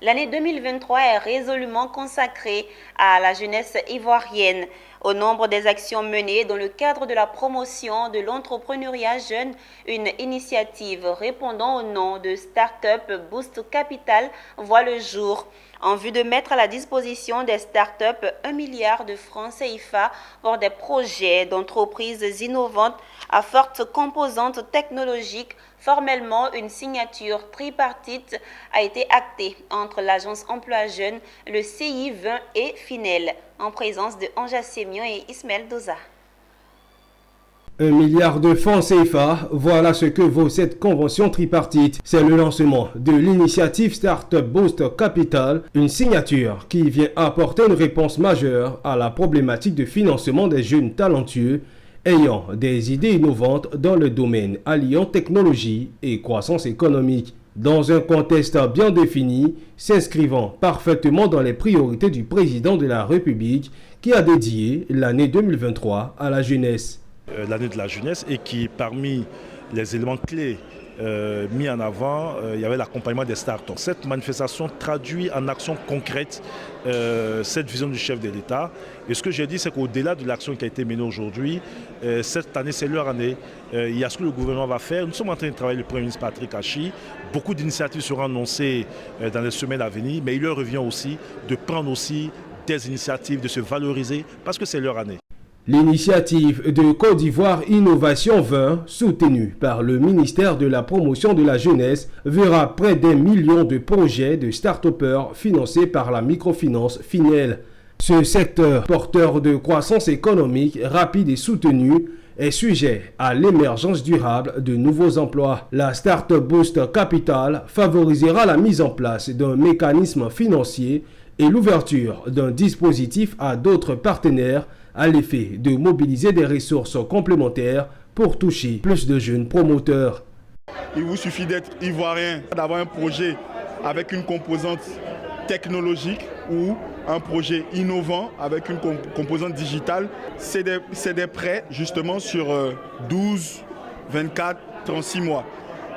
L'année 2023 est résolument consacrée à la jeunesse ivoirienne. Au nombre des actions menées dans le cadre de la promotion de l'entrepreneuriat jeune, une initiative répondant au nom de Startup Boost Capital voit le jour. En vue de mettre à la disposition des startups 1 milliard de francs CFA pour des projets d'entreprises innovantes à forte composante technologique, formellement, une signature tripartite a été actée entre l'Agence Emploi Jeune, le CI20 et Finel, en présence de Anja Sémion et Ismaël Doza. 1 milliard de francs CFA, voilà ce que vaut cette convention tripartite. C'est le lancement de l'initiative Startup Boost Capital, une signature qui vient apporter une réponse majeure à la problématique de financement des jeunes talentueux ayant des idées innovantes dans le domaine alliant technologie et croissance économique, dans un contexte bien défini, s'inscrivant parfaitement dans les priorités du président de la République qui a dédié l'année 2023 à la jeunesse. L'année de la jeunesse et qui, parmi les éléments clés mis en avant, il y avait l'accompagnement des startups. Cette manifestation traduit en action concrète cette vision du chef de l'État. Et ce que j'ai dit, c'est qu'au-delà de l'action qui a été menée aujourd'hui, cette année, c'est leur année. Il y a ce que le gouvernement va faire. Nous sommes en train de travailler avec le Premier ministre Patrick Hachi. Beaucoup d'initiatives seront annoncées dans les semaines à venir, mais il leur revient aussi de prendre aussi des initiatives, de se valoriser, parce que c'est leur année. L'initiative de Côte d'Ivoire Innovation 20, soutenue par le ministère de la Promotion de la Jeunesse, verra près d'1 million de projets de start-upers financés par la microfinance Finel. Ce secteur, porteur de croissance économique rapide et soutenue, est sujet à l'émergence durable de nouveaux emplois. La Startup Boost Capital favorisera la mise en place d'un mécanisme financier et l'ouverture d'un dispositif à d'autres partenaires à l'effet de mobiliser des ressources complémentaires pour toucher plus de jeunes promoteurs. Il vous suffit d'être ivoirien, d'avoir un projet avec une composante technologique ou un projet innovant avec une composante digitale. C'est des prêts justement sur 12, 24, 36 mois.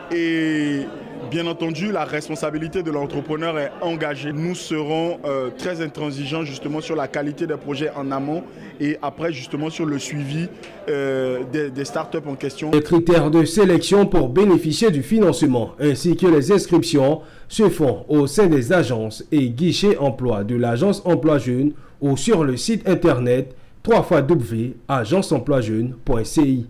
Et bien entendu, la responsabilité de l'entrepreneur est engagée. Nous serons très intransigeants justement sur la qualité des projets en amont et après justement sur le suivi des startups en question. Les critères de sélection pour bénéficier du financement ainsi que les inscriptions se font au sein des agences et guichets emploi de l'Agence Emploi Jeune ou sur le site internet www.agenceemploijeune.ci.